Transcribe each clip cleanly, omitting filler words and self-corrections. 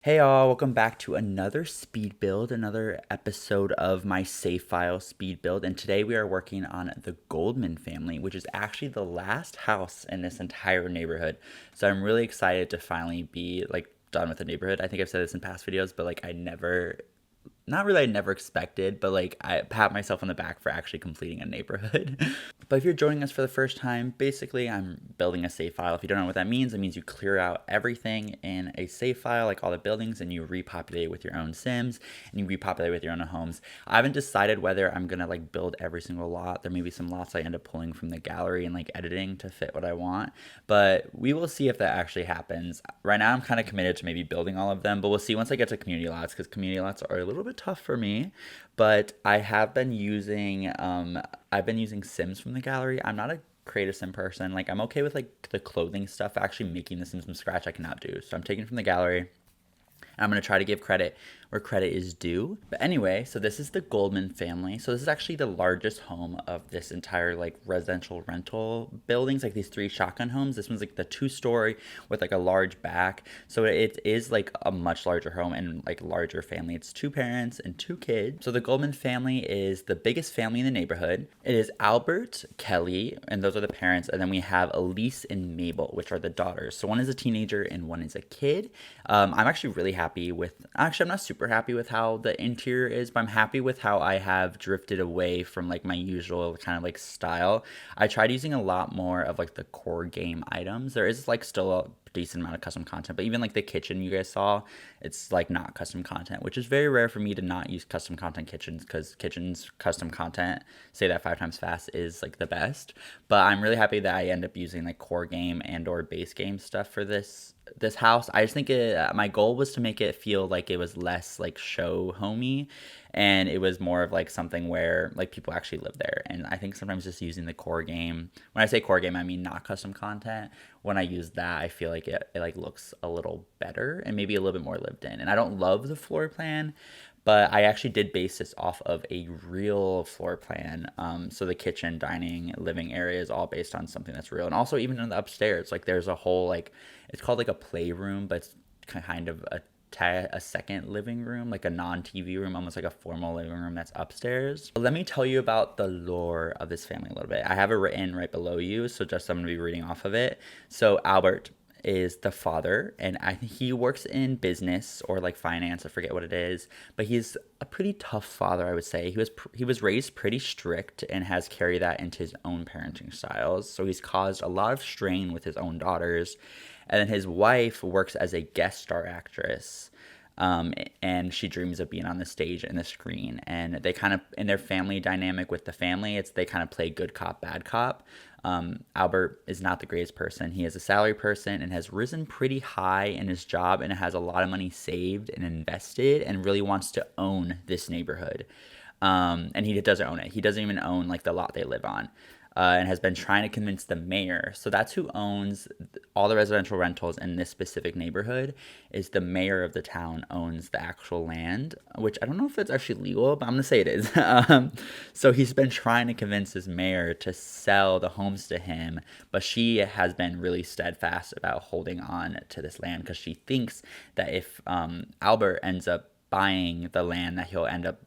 Hey all, welcome back to another speed build, another episode of my save file speed build. And today we are working on the Goldman family, which is actually the last house in this entire neighborhood. So I'm really excited to finally be done with the neighborhood. I think I've said this in past videos, but I never expected, but I pat myself on the back for actually completing a neighborhood. But if you're joining us for the first time, basically I'm building a save file. If you don't know what that means, it means you clear out everything in a save file, like all the buildings, and you repopulate with your own Sims, and you repopulate with your own homes. I haven't decided whether I'm gonna build every single lot. There may be some lots I end up pulling from the gallery and editing to fit what I want, but we will see if that actually happens. Right now I'm kind of committed to maybe building all of them, but we'll see once I get to community lots, because community lots are a little bit tough for me. But I've been using Sims from the gallery. I'm not a create a sim person. I'm okay with the clothing stuff. Actually making the Sims from scratch I cannot do. So I'm taking from the gallery. I'm going to try to give credit where credit is due. But anyway, so this is the Goldman family. So this is actually the largest home of this entire residential rental buildings, these three shotgun homes. This one's the 2-story with a large back. So it is a much larger home and larger family. It's 2 parents and 2 kids. So the Goldman family is the biggest family in the neighborhood. It is Albert, Kelly, and those are the parents. And then we have Elise and Mabel, which are the daughters. So one is a teenager and one is a kid. I'm actually really happy with, I'm not super happy with how the interior is, but I'm happy with how I have drifted away from my usual kind of style. I tried using a lot more of the core game items. There is still a decent amount of custom content, but even the kitchen you guys saw, it's not custom content, which is very rare for me to not use custom content kitchens, because kitchens custom content, say that 5 times fast, is the best. But I'm really happy that I end up using core game and or base game stuff for this house. I just think my goal was to make it feel like it was less show homey, and it was more of something where people actually live there. And I think sometimes just using the core game, when I say core game I mean not custom content, when I use that I feel like it looks a little better and maybe a little bit more lived in. And I don't love the floor plan, but I actually did base this off of a real floor plan. So the kitchen, dining, living area is all based on something that's real. And also even in the upstairs, there's a whole it's called a playroom, but it's kind of a second living room, a non-TV room, almost a formal living room that's upstairs. But let me tell you about the lore of this family a little bit. I have it written right below you, so just I'm going to be reading off of it. So Albert is the father, and I think he works in business or finance, I forget what it is, but he's a pretty tough father, I would say. He was raised pretty strict and has carried that into his own parenting styles, so he's caused a lot of strain with his own daughters. And then his wife works as a guest star actress, and she dreams of being on the stage and the screen. And they kind of, in their family dynamic with the family, they kind of play good cop, bad cop. Albert is not the greatest person. He is a salary person and has risen pretty high in his job and has a lot of money saved and invested and really wants to own this neighborhood. And he doesn't own it. He doesn't even own the lot they live on. And has been trying to convince the mayor. So that's who owns all the residential rentals in this specific neighborhood. Is the mayor of the town owns the actual land, which I don't know if it's actually legal, but I'm gonna say it is. So he's been trying to convince his mayor to sell the homes to him, but she has been really steadfast about holding on to this land, because she thinks that if Albert ends up buying the land, that he'll end up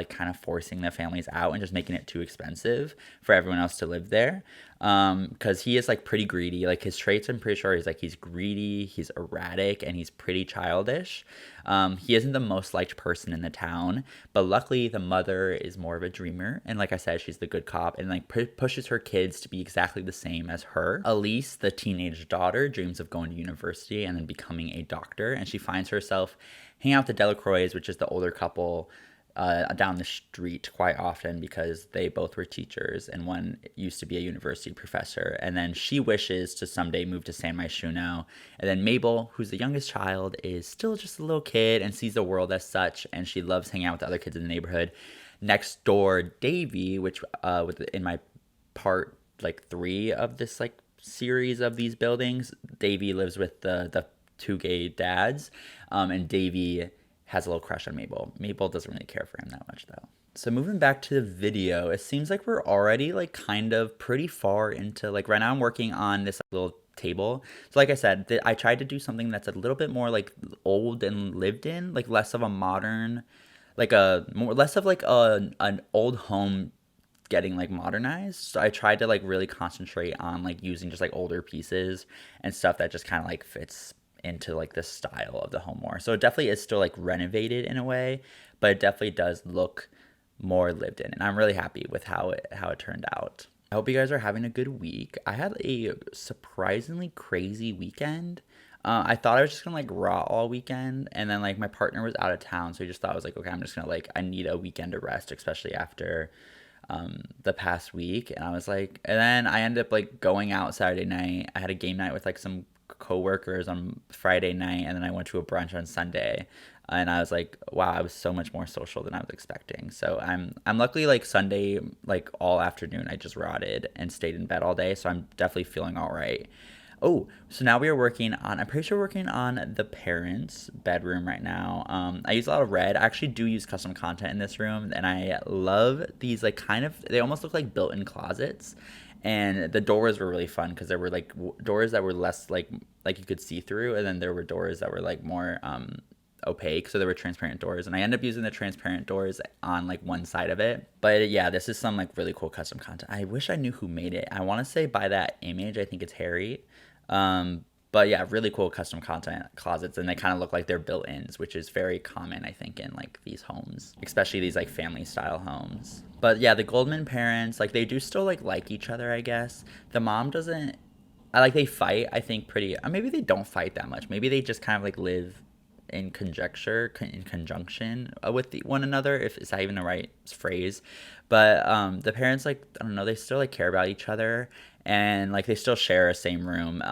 kind of forcing the families out and just making it too expensive for everyone else to live there. Because he is pretty greedy. His traits, I'm pretty sure, he's greedy, he's erratic, and he's pretty childish. He isn't the most liked person in the town, but luckily the mother is more of a dreamer, and like I said, she's the good cop, and pushes her kids to be exactly the same as her. Elise, the teenage daughter, dreams of going to university and then becoming a doctor, and she finds herself hanging out with the Delacroix, which is the older couple, down the street quite often, because they both were teachers and one used to be a university professor. And then she wishes to someday move to San Myshuno. And then Mabel, who's the youngest child, is still just a little kid and sees the world as such, and she loves hanging out with the other kids in the neighborhood. Next door, Davy, which in my part 3 of this series of these buildings, Davy lives with the 2 gay dads, and Davy has a little crush on Mabel. Mabel doesn't really care for him that much, though. So moving back to the video, it seems like we're already kind of pretty far into, right now I'm working on this little table. So like I said, I tried to do something that's a little bit more like old and lived in, like less of a modern, like a more less of like an old home getting like modernized. So I tried to like really concentrate on like using just like older pieces and stuff that just kind of like fits into like the style of the home more. So it definitely is still like renovated in a way, but it definitely does look more lived in, and I'm really happy with how it turned out. I hope you guys are having a good week. I had a surprisingly crazy weekend. I thought I was just gonna like raw all weekend, and then like my partner was out of town, so he just thought I was like, okay, I'm just gonna like I need a weekend to rest, especially after the past week. And I was like, and then I ended up like going out Saturday night. I had a game night with like some coworkers on Friday night, and then I went to a brunch on Sunday. And I was like, wow, I was so much more social than I was expecting. So I'm luckily like Sunday, like all afternoon, I just rotted and stayed in bed all day. So I'm definitely feeling all right. Oh, so now we are working on, I'm pretty sure we're working on the parents' bedroom right now. I use a lot of red. I actually do use custom content in this room, and I love these, like, kind of, they almost look like built-in closets. And the doors were really fun because there were, like, doors that were less, like you could see through, and then there were doors that were, like, more, opaque, so there were transparent doors, and I ended up using the transparent doors on like one side of it. But yeah, this is some like really cool custom content. I wish I knew who made it. I want to say by that image, I think it's Harry. But yeah, really cool custom content closets, and they kind of look like they're built-ins, which is very common, I think, in like these homes, especially these like family style homes. But yeah, the Goldman parents, like they do still like each other, I guess. The mom doesn't. I like they fight, I think, pretty. Maybe they don't fight that much. Maybe they just kind of like live in conjunction with one another, if is that even the right phrase. But the parents, like, I don't know, they still like care about each other, and like they still share a same room.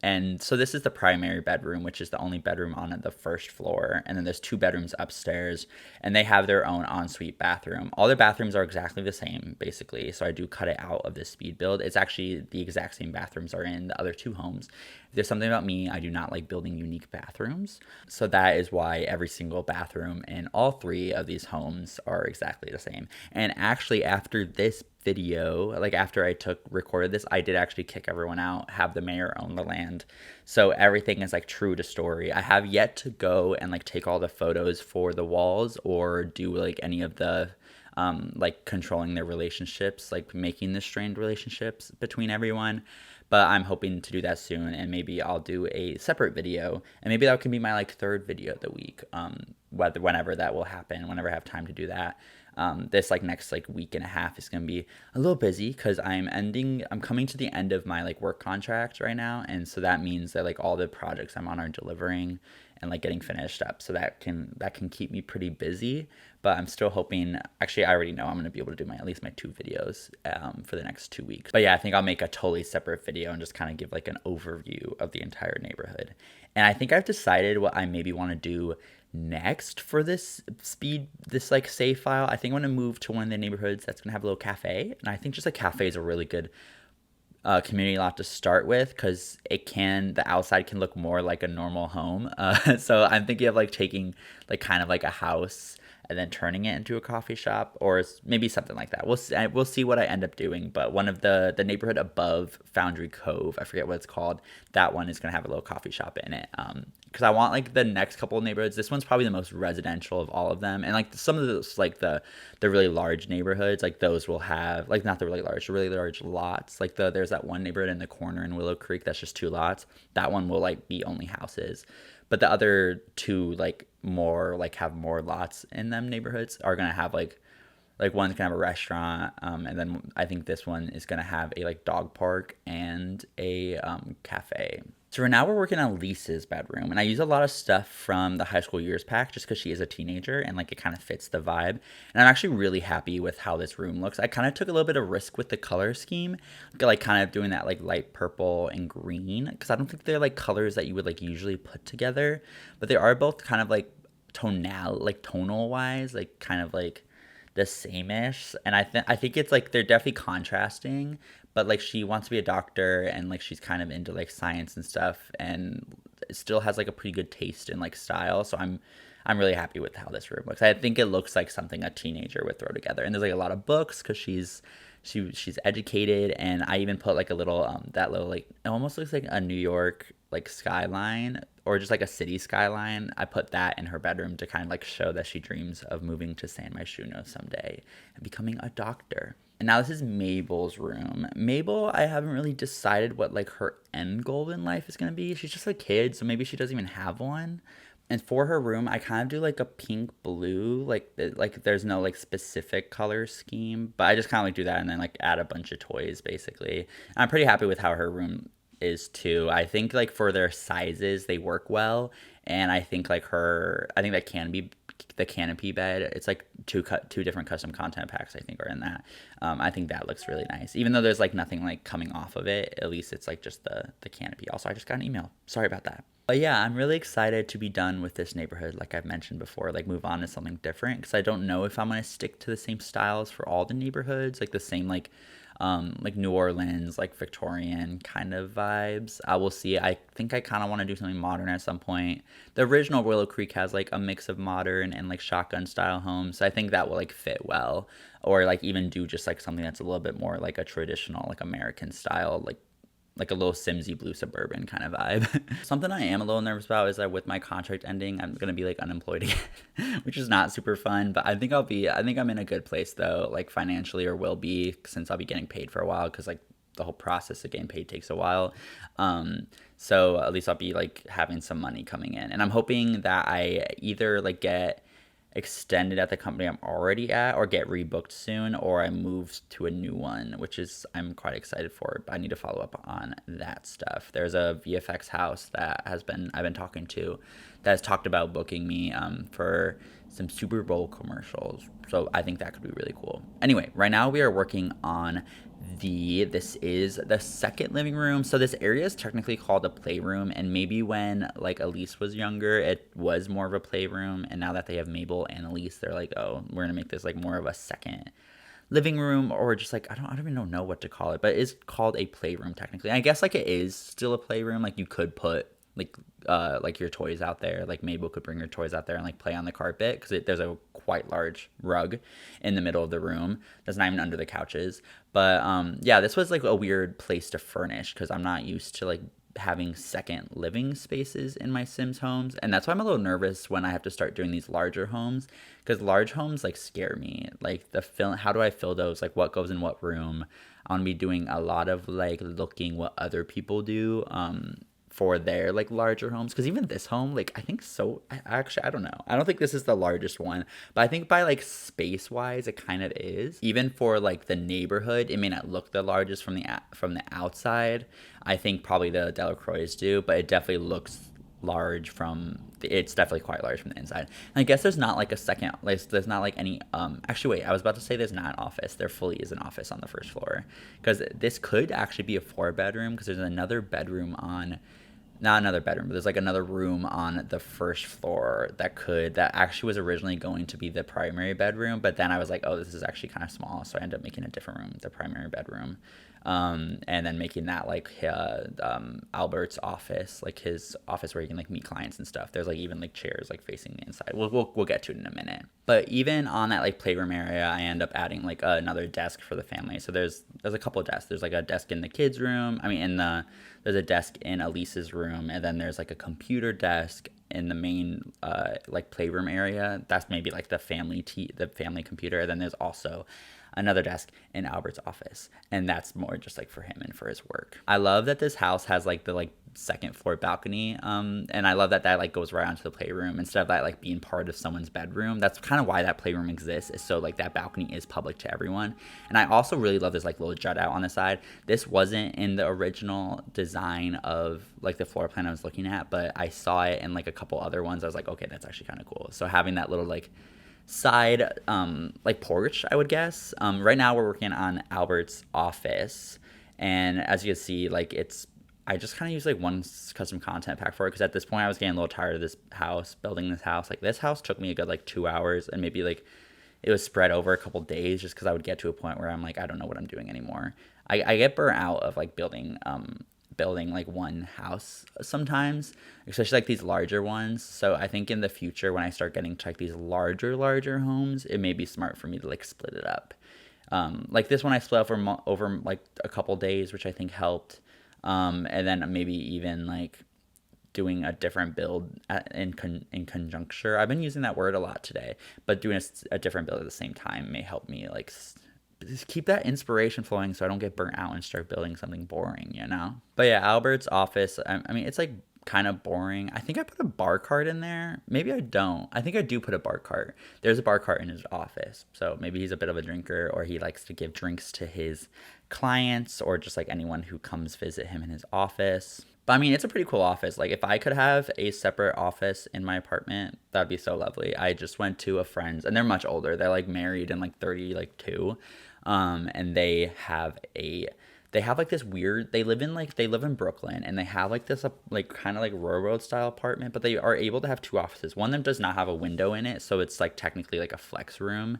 And so this is the primary bedroom, which is the only bedroom on the first floor, and then there's two bedrooms upstairs, and they have their own ensuite bathroom. All their bathrooms are exactly the same, basically, so I do cut it out of this speed build. It's actually the exact same bathrooms are in the other two homes. There's something about me, I do not like building unique bathrooms. So that is why every single bathroom in all three of these homes are exactly the same. And actually, after this video, like after I recorded this, I did actually kick everyone out, have the mayor own the land. So everything is like true to story. I have yet to go and like take all the photos for the walls or do like any of the like controlling their relationships, like making the strained relationships between everyone. But I'm hoping to do that soon, and maybe I'll do a separate video, and maybe that can be my like third video of the week, whenever that will happen, whenever I have time to do that. This like next like week and a half is gonna be a little busy because I'm coming to the end of my like work contract right now, and so that means that like all the projects I'm on are delivering and like getting finished up, so that can keep me pretty busy. But I'm still hoping, actually I already know I'm going to be able to do at least my 2 videos for the next 2 weeks. But yeah, I think I'll make a totally separate video and just kind of give like an overview of the entire neighborhood. And I think I've decided what I maybe want to do next for this like save file. I think I want to move to one of the neighborhoods that's going to have a little cafe, and I think just a cafe is a really good community lot to start with, because the outside can look more like a normal home. So I'm thinking of like taking like kind of like a house and then turning it into a coffee shop, or maybe something like that. We'll see what I end up doing. But one of the neighborhood above Foundry Cove, I forget what it's called, that one is going to have a little coffee shop in it. Because I want like the next couple of neighborhoods. This one's probably the most residential of all of them, and like some of those like the really large neighborhoods, like those will have like not the really large lots. Like there's that one neighborhood in the corner in Willow Creek that's just 2 lots. That one will like be only houses. But the other 2 like more like have more lots in them neighborhoods are gonna have like one's gonna have a restaurant, and then I think this one is gonna have a like dog park and a cafe. So for now, we're working on Lisa's bedroom, and I use a lot of stuff from the high school years pack just because she is a teenager and like it kind of fits the vibe. And I'm actually really happy with how this room looks. I kind of took a little bit of risk with the color scheme, like kind of doing that like light purple and green, because I don't think they're like colors that you would like usually put together, but they are both kind of like tonal wise, like kind of like the same-ish. And I think it's like they're definitely contrasting, but like she wants to be a doctor, and like she's kind of into like science and stuff, and it still has like a pretty good taste in like style. So I'm really happy with how this room looks. I think it looks like something a teenager would throw together. And there's like a lot of books because she's she's educated, and I even put like a little that little like it almost looks like a New York like skyline or just like a city skyline. I put that in her bedroom to kind of like show that she dreams of moving to San Myshuno someday and becoming a doctor. And now this is Mabel's room. Mabel, I haven't really decided what like her end goal in life is gonna be. She's just a kid, so maybe she doesn't even have one. And for her room, I kind of do like a pink blue, like there's no like specific color scheme, but I just kind of like do that and then like add a bunch of toys basically. And I'm pretty happy with how her room is too. I think like for their sizes, they work well, and I think that can be the canopy bed. It's like two different custom content packs I think are in that. I think that looks really nice. Even though there's like nothing like coming off of it, at least it's like just the canopy. Also, I just got an email. Sorry about that. But yeah, I'm really excited to be done with this neighborhood, like I've mentioned before, like move on to something different, because I don't know if I'm going to stick to the same styles for all the neighborhoods, like the same like New Orleans, like Victorian kind of vibes. I will see. I think I kind of want to do something modern at some point. The original Willow Creek has like a mix of modern and like shotgun style homes, so I think that will like fit well. Or like even do just like something that's a little bit more like a traditional like American style, like a little Simsy blue suburban kind of vibe. Something I am a little nervous about is that with my contract ending, I'm gonna be like unemployed again, which is not super fun. But I think I'm in a good place though, like financially, or will be, since I'll be getting paid for a while, because like the whole process of getting paid takes a while. So at least I'll be like having some money coming in, and I'm hoping that I either like get extended at the company I'm already at, or get rebooked soon, or I move to a new one, which is I'm quite excited for. But I need to follow up on that stuff. There's a VFX house that I've been talking to that has talked about booking me for some Super Bowl commercials. So I think that could be really cool. Anyway, right now we are working on this is the second living room. So this area is technically called a playroom, and maybe when like Elise was younger, it was more of a playroom, and now that they have Mabel and Elise, they're like, oh, we're gonna make this like more of a second living room, or just like I don't even know what to call it, but it's called a playroom technically. I guess like it is still a playroom. Like you could put like your toys out there. Like Mabel could bring her toys out there and like play on the carpet, because there's a quite large rug in the middle of the room that's not even under the couches. But yeah, this was like a weird place to furnish, because I'm not used to like having second living spaces in my Sims homes, and that's why I'm a little nervous when I have to start doing these larger homes, because large homes like scare me. Like how do I fill those? Like what goes in what room? I want to be doing a lot of like looking what other people do for their like larger homes, because even this home, like I don't know, I don't think this is the largest one, but I think by like space wise it kind of is. Even for like the neighborhood, it may not look the largest from the outside. I think probably the Delacroix do, but it definitely looks large it's definitely quite large from the inside. And I guess there's not like a second, like there's not like any actually wait, I was about to say there's not an office. There fully is an office on the first floor, because this could actually be a 4-bedroom, because there's another bedroom on, not another bedroom, but there's like another room on the first floor that actually was originally going to be the primary bedroom, but then I was like, oh, this is actually kind of small, so I ended up making a different room the primary bedroom, and then making that like Albert's office, like his office where he can like meet clients and stuff. There's like even like chairs like facing the inside. We'll get to it in a minute. But even on that like playroom area, I end up adding like another desk for the family. So there's a couple of desks. There's like a desk in the kids' room. There's a desk in Elise's room, and then there's like a computer desk in the main like playroom area. That's maybe like the family computer. And then there's also another desk in Albert's office, and that's more just like for him and for his work. I love that this house has like the like second floor balcony, and I love that like goes right onto the playroom instead of that like being part of someone's bedroom. That's kind of why that playroom exists, is so like that balcony is public to everyone. And I also really love this like little jut out on the side. This wasn't in the original design of like the floor plan I was looking at, but I saw it in like a couple other ones. I was like, okay, that's actually kind of cool. So having that little like side like porch, I would guess. Right now we're working on Albert's office, and as you can see, like I just kind of use like one custom content pack for it, because at this point I was getting a little tired of this house, building this house. Like this house took me a good like 2 hours, and maybe like it was spread over a couple days, just because I would get to a point where I'm like, I don't know what I'm doing anymore. I get burnt out of like building like one house sometimes, especially like these larger ones. So I think in the future, when I start getting to like these larger homes, it may be smart for me to like split it up. Like this one I split up over like a couple days, which I think helped. And then maybe even like doing a different build in conjuncture. I've been using that word a lot today, but doing a different build at the same time may help me like just keep that inspiration flowing so I don't get burnt out and start building something boring, you know? But yeah, Albert's office, I mean, it's like kind of boring. I think I put a bar cart in there. Maybe I don't. I think I do put a bar cart. There's a bar cart in his office. So maybe he's a bit of a drinker, or he likes to give drinks to his clients or just like anyone who comes visit him in his office. But I mean, it's a pretty cool office. Like if I could have a separate office in my apartment, that'd be so lovely. I just went to a friend's, and they're much older. They're like married and like 30, like two. And they have like this weird, they live in Brooklyn, and they have like this like kind of like railroad style apartment, but they are able to have two offices. One of them does not have a window in it, so it's like technically like a flex room.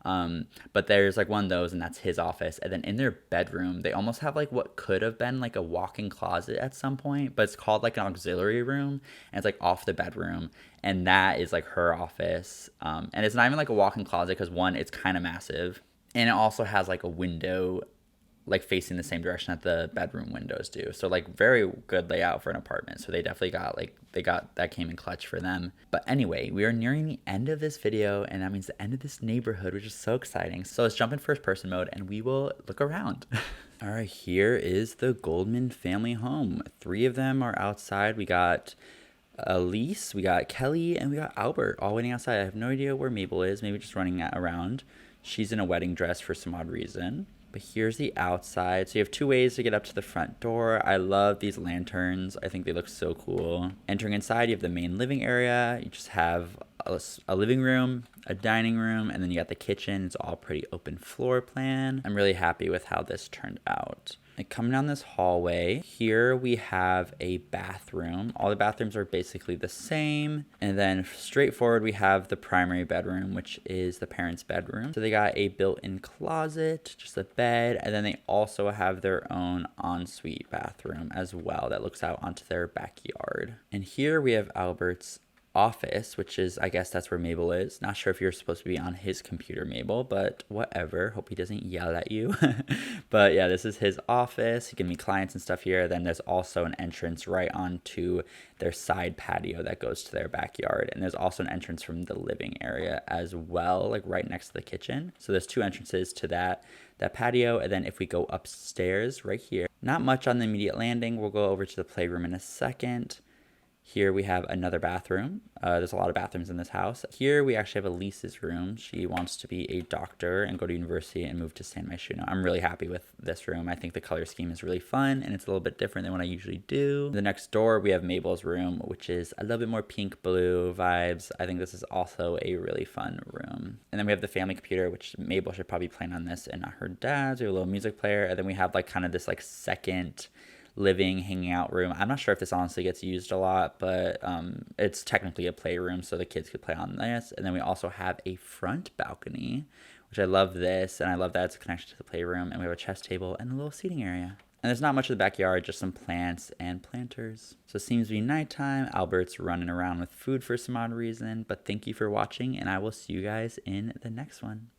But there's like one of those, and that's his office. And then in their bedroom, they almost have like what could have been like a walk-in closet at some point, but it's called like an auxiliary room, and it's like off the bedroom, and that is like her office. And it's not even like a walk-in closet because one, it's kind of massive, and it also has like a window like facing the same direction that the bedroom windows do. So like very good layout for an apartment. So they definitely got like, that came in clutch for them. But anyway, we are nearing the end of this video, and that means the end of this neighborhood, which is so exciting. So let's jump in first person mode and we will look around. All right, here is the Goldman family home. 3 of them are outside. We got Elise, we got Kelly, and we got Albert all waiting outside. I have no idea where Mabel is, maybe just running around. She's in a wedding dress for some odd reason. But here's the outside. So you have 2 ways to get up to the front door. I love these lanterns. I think they look so cool. Entering inside, you have the main living area. You just have a living room, a dining room, and then you got the kitchen. It's all pretty open floor plan. I'm really happy with how this turned out. Like coming down this hallway, here we have a bathroom. All the bathrooms are basically the same. And then straight forward, we have the primary bedroom, which is the parents' bedroom. So they got a built-in closet, just a bed, and then they also have their own ensuite bathroom as well that looks out onto their backyard. And here we have Albert's office, which is, I guess that's where Mabel is. Not sure if you're supposed to be on his computer, Mabel, but whatever. Hope he doesn't yell at you. But yeah, this is his office. He can meet clients and stuff here. Then there's also an entrance right onto their side patio that goes to their backyard. And there's also an entrance from the living area as well, like right next to the kitchen. So there's 2 entrances to that patio. And then if we go upstairs right here, not much on the immediate landing. We'll go over to the playroom in a second. Here we have another bathroom. There's a lot of bathrooms in this house. Here we actually have Elise's room. She wants to be a doctor and go to university and move to San Myshuno. I'm really happy with this room. I think the color scheme is really fun, and it's a little bit different than what I usually do. The next door, we have Mabel's room, which is a little bit more pink blue vibes. I think this is also a really fun room. And then we have the family computer, which Mabel should probably play on this and not her dad's. We have a little music player. And then we have like kind of this like second living hanging out room. I'm not sure if this honestly gets used a lot, but it's technically a playroom, so the kids could play on this. And then we also have a front balcony, which I love this, and I love that it's a connection to the playroom. And we have a chess table and a little seating area. And there's not much of the backyard, just some plants and planters. So it seems to be nighttime. Albert's running around with food for some odd reason, but thank you for watching, and I will see you guys in the next one.